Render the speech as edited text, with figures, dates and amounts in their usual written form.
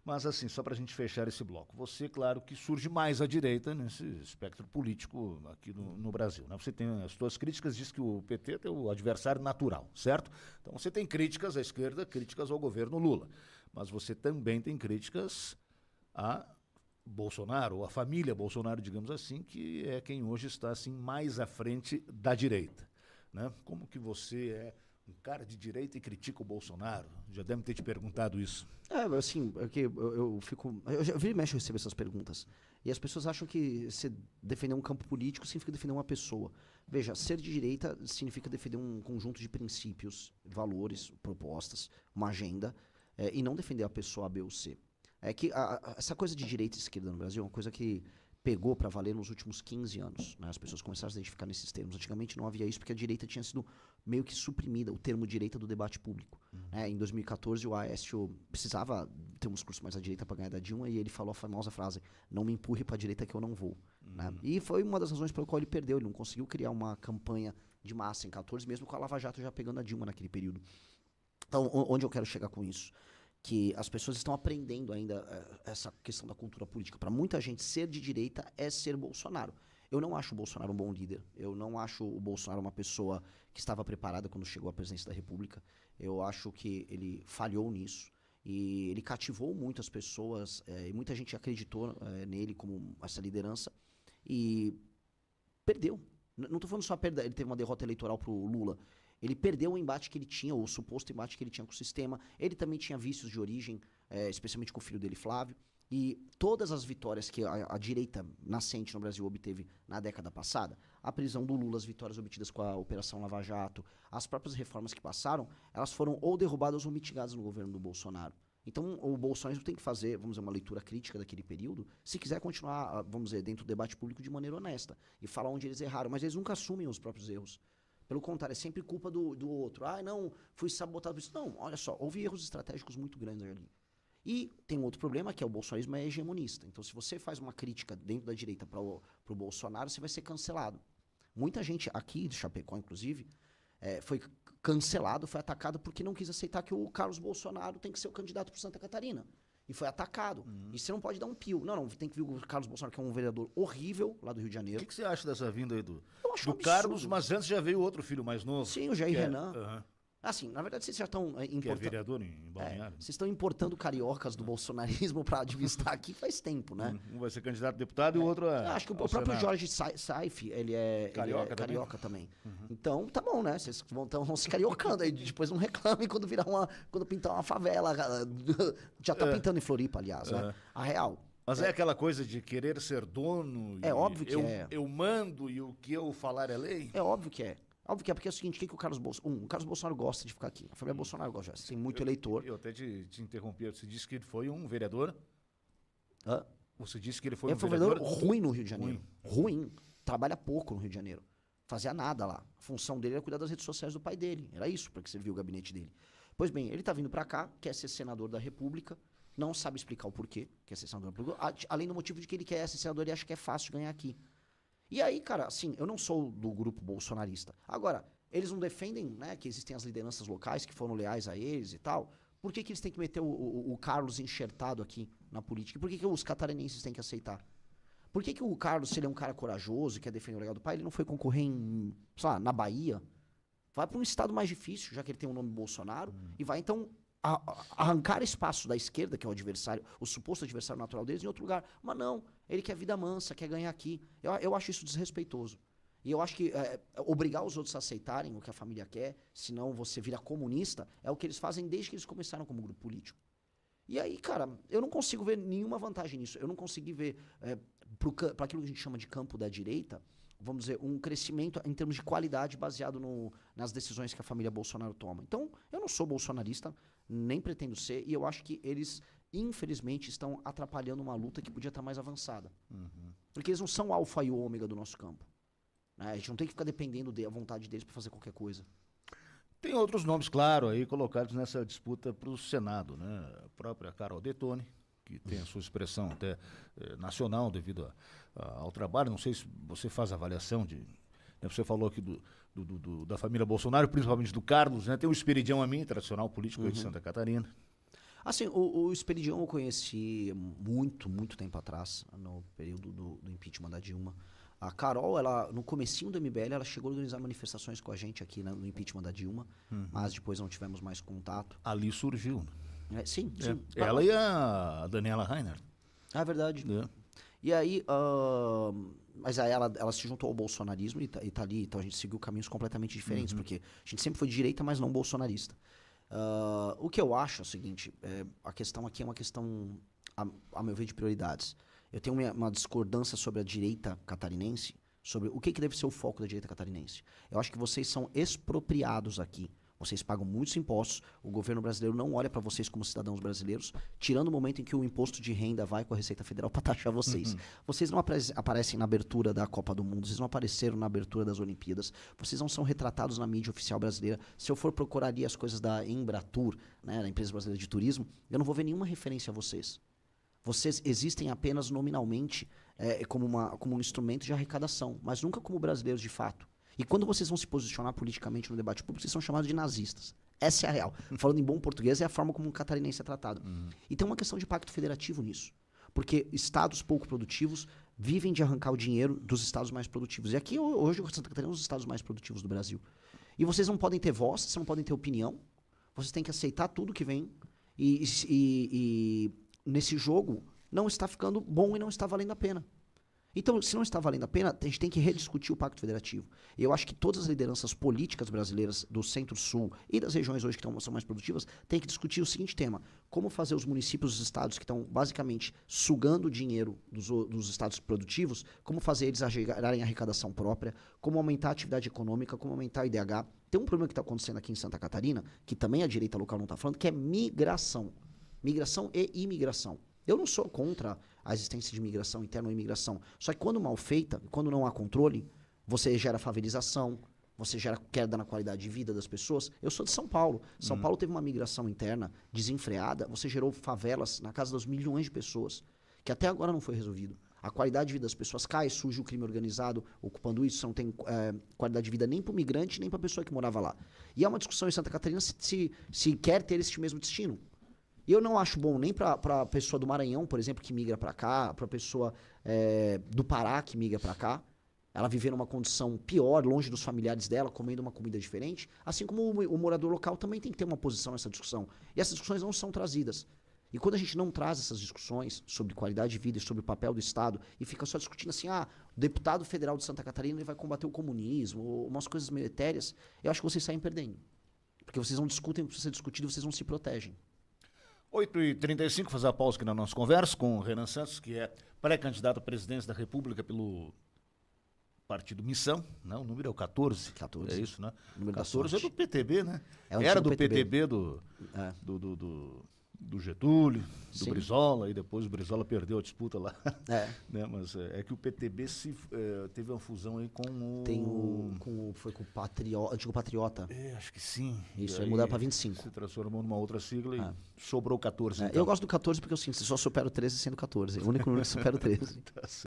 Mas assim, só para a gente fechar esse bloco, você, claro, que surge mais à direita nesse espectro político aqui no Brasil, né? Você tem as suas críticas, diz que o PT é o adversário natural, certo? Então você tem críticas à esquerda, críticas ao governo Lula, mas você também tem críticas a Bolsonaro, ou a família Bolsonaro, digamos assim, que é quem hoje está assim mais à frente da direita, né? Como que você é um cara de direita e critica o Bolsonaro? Já devem ter te perguntado isso. Assim, eu fico. Eu vira e mexe, eu recebo essas perguntas. E as pessoas acham que se defender um campo político significa defender uma pessoa. Veja, ser de direita significa defender um conjunto de princípios, valores, propostas, uma agenda, e não defender a pessoa A, B ou C. É que essa coisa de direita e esquerda no Brasil é uma coisa que pegou para valer nos últimos 15 anos. Né? As pessoas começaram a se identificar nesses termos. Antigamente não havia isso porque a direita tinha sido meio que suprimida, o termo direita do debate público. Em 2014, o Aécio precisava ter um discurso mais à direita para ganhar da Dilma e ele falou a famosa frase, não me empurre para a direita que eu não vou. Né? E foi uma das razões pela qual ele perdeu. Ele não conseguiu criar uma campanha de massa em 14, mesmo com a Lava Jato já pegando a Dilma naquele período. Então, onde eu quero chegar com isso? Que as pessoas estão aprendendo ainda essa questão da cultura política. Para muita gente, ser de direita é ser Bolsonaro. Eu não acho o Bolsonaro um bom líder. Eu não acho o Bolsonaro uma pessoa que estava preparada quando chegou à presidência da República. Eu acho que ele falhou nisso. E ele cativou muitas pessoas, e muita gente acreditou nele como essa liderança. E perdeu. Não estou falando só perda, ele teve uma derrota eleitoral para o Lula. Ele perdeu o embate que ele tinha, ou o suposto embate que ele tinha com o sistema. Ele também tinha vícios de origem, especialmente com o filho dele, Flávio. E todas as vitórias que a direita nascente no Brasil obteve na década passada, a prisão do Lula, as vitórias obtidas com a Operação Lava Jato, as próprias reformas que passaram, elas foram ou derrubadas ou mitigadas no governo do Bolsonaro. Então, o Bolsonaro tem que fazer, vamos dizer, uma leitura crítica daquele período, se quiser continuar, vamos dizer, dentro do debate público de maneira honesta, e falar onde eles erraram, mas eles nunca assumem os próprios erros. Pelo contrário, é sempre culpa do outro. Não, fui sabotado por isso. Não, olha só, houve erros estratégicos muito grandes ali. E tem um outro problema, que é o bolsonarismo é hegemonista. Então, se você faz uma crítica dentro da direita para o Bolsonaro, você vai ser cancelado. Muita gente aqui, de Chapecó, inclusive, foi cancelado, foi atacado porque não quis aceitar que o Carlos Bolsonaro tem que ser o candidato por Santa Catarina. E foi atacado. E você não pode dar um pio. Não, tem que vir o Carlos Bolsonaro, que é um vereador horrível lá do Rio de Janeiro. O que você acha dessa vinda aí do um Carlos, mas antes já veio outro filho mais novo? Sim, o Jair Renan. Assim, na verdade, vocês já estão importando. Que é vereador em Balneário. Vocês estão importando cariocas do bolsonarismo para administrar aqui faz tempo, né? Um vai ser candidato a deputado e o outro é. Acho que o próprio Senado. Jorge Saif, ele é carioca também. Então, tá bom, né? Vocês vão se cariocando aí. Depois não reclamem quando quando pintar uma favela. Já tá pintando em Floripa, aliás, né? A real. Mas é aquela coisa de querer ser dono. Óbvio que é. Eu mando e o que eu falar é lei? É óbvio que é. Óbvio que é, porque é o seguinte, o Carlos Bolsonaro... o Carlos Bolsonaro gosta de ficar aqui. A família Bolsonaro gosta, tem muito eleitor. Eu até te interrompi, você disse que ele foi um vereador? Hã? Você disse que ele foi Ele foi um vereador ruim no Rio de Janeiro. Ruim. Trabalha pouco no Rio de Janeiro. Fazia nada lá. A função dele era cuidar das redes sociais do pai dele. Era isso para que serviu o gabinete dele. Pois bem, ele tá vindo para cá, quer ser senador da República, não sabe explicar o porquê quer ser senador da República, além do motivo de que ele quer ser senador e acha que é fácil ganhar aqui. E aí, cara, assim, eu não sou do grupo bolsonarista. Agora, eles não defendem, né, que existem as lideranças locais que foram leais a eles e tal. Por que eles têm que meter o Carlos enxertado aqui na política? E por que os catarinenses têm que aceitar? Por que o Carlos, se ele é um cara corajoso e quer defender o legado do pai, ele não foi concorrer em, sei lá, na Bahia? Vai para um estado mais difícil, já que ele tem o nome Bolsonaro, e vai, então, arrancar espaço da esquerda, que é o adversário, o suposto adversário natural deles, em outro lugar. Mas não, ele quer vida mansa, quer ganhar aqui. Eu acho isso desrespeitoso. E eu acho que obrigar os outros a aceitarem o que a família quer, senão você vira comunista, é o que eles fazem desde que eles começaram como grupo político. E aí, cara, eu não consigo ver nenhuma vantagem nisso. Eu não consegui ver, para aquilo que a gente chama de campo da direita, vamos dizer, um crescimento em termos de qualidade baseado nas decisões que a família Bolsonaro toma. Então, eu não sou bolsonarista, nem pretendo ser, e eu acho que eles, infelizmente, estão atrapalhando uma luta que podia estar mais avançada. Porque eles não são o alfa e o ômega do nosso campo. Né? A gente não tem que ficar dependendo da vontade deles para fazer qualquer coisa. Tem outros nomes, claro, aí colocados nessa disputa para o Senado, né? A própria Carol Detone, que tem a sua expressão até nacional devido ao trabalho. Não sei se você faz avaliação de... Né? Você falou aqui da família Bolsonaro, principalmente do Carlos, né? Tem o Esperidião Amin, tradicional político aí de Santa Catarina. Assim, o Esperidião eu conheci muito tempo atrás, no período do impeachment da Dilma. A Carol, ela, no comecinho do MBL, ela chegou a organizar manifestações com a gente aqui no impeachment da Dilma, mas depois não tivemos mais contato. Ali surgiu. Sim. Ela e a Daniela Rainer. É verdade. E aí, mas aí ela se juntou ao bolsonarismo e tá ali, então a gente seguiu caminhos completamente diferentes, porque a gente sempre foi de direita, mas não bolsonarista. O que eu acho é o seguinte, a questão aqui é uma questão, a meu ver, de prioridades. Eu tenho uma discordância sobre a direita catarinense, sobre o que deve ser o foco da direita catarinense. Eu acho que vocês são expropriados aqui. Vocês pagam muitos impostos, o governo brasileiro não olha para vocês como cidadãos brasileiros, tirando o momento em que o imposto de renda vai com a Receita Federal para taxar vocês. Vocês não aparecem na abertura da Copa do Mundo, vocês não apareceram na abertura das Olimpíadas, vocês não são retratados na mídia oficial brasileira. Se eu for procurar ali as coisas da Embratur, né, da Empresa Brasileira de Turismo, eu não vou ver nenhuma referência a vocês. Vocês existem apenas nominalmente como um instrumento de arrecadação, mas nunca como brasileiros de fato. E quando vocês vão se posicionar politicamente no debate público, vocês são chamados de nazistas. Essa é a real. Falando em bom português, é a forma como um catarinense é tratado. E tem uma questão de pacto federativo nisso. Porque estados pouco produtivos vivem de arrancar o dinheiro dos estados mais produtivos. E aqui, hoje, Santa Catarina é um dos estados mais produtivos do Brasil. E vocês não podem ter voz, vocês não podem ter opinião. Vocês têm que aceitar tudo que vem. E nesse jogo, não está ficando bom e não está valendo a pena. Então, se não está valendo a pena, a gente tem que rediscutir o Pacto Federativo. E eu acho que todas as lideranças políticas brasileiras do Centro-Sul e das regiões hoje que são mais produtivas têm que discutir o seguinte tema: como fazer os municípios, os estados que estão basicamente sugando o dinheiro dos estados produtivos, como fazer eles gerarem arrecadação própria, como aumentar a atividade econômica, como aumentar o IDH. Tem um problema que está acontecendo aqui em Santa Catarina, que também a direita local não está falando, que é migração. Migração e imigração. Eu não sou contra a existência de migração interna ou imigração. Só que quando mal feita, quando não há controle, você gera favelização, você gera queda na qualidade de vida das pessoas. Eu sou de São Paulo. São Paulo teve uma migração interna desenfreada, você gerou favelas na casa dos milhões de pessoas, que até agora não foi resolvido. A qualidade de vida das pessoas cai, surge o crime organizado ocupando isso, você não tem qualidade de vida nem para o migrante, nem para a pessoa que morava lá. E é uma discussão em Santa Catarina se quer ter esse mesmo destino. E eu não acho bom nem para a pessoa do Maranhão, por exemplo, que migra para cá, para a pessoa do Pará que migra para cá, ela viver numa condição pior, longe dos familiares dela, comendo uma comida diferente, assim como o morador local também tem que ter uma posição nessa discussão. E essas discussões não são trazidas. E quando a gente não traz essas discussões sobre qualidade de vida e sobre o papel do Estado, e fica só discutindo assim, o deputado federal de Santa Catarina ele vai combater o comunismo, ou umas coisas meio etéreas, eu acho que vocês saem perdendo. Porque vocês não discutem o que precisa ser discutido, vocês não se protegem. 8h35, fazer a pausa aqui na nossa conversa com o Renan Santos, que é pré-candidato à presidência da República pelo partido Missão, né? O número é o 14. 14. É isso, né? O número 14 é do PTB, né? Era do PTB do Getúlio, do Sim. Brizola, e depois o Brizola perdeu a disputa lá. É. Né? Mas é que o PTB teve uma fusão aí com o... Foi com o Antigo Patriota. acho que sim. Isso, aí mudaram para 25. Se transformou numa outra sigla e sobrou 14. Eu gosto do 14 porque eu sinto, você só supera o 13 sendo 14. É o único número que supera o 13. Tá certo.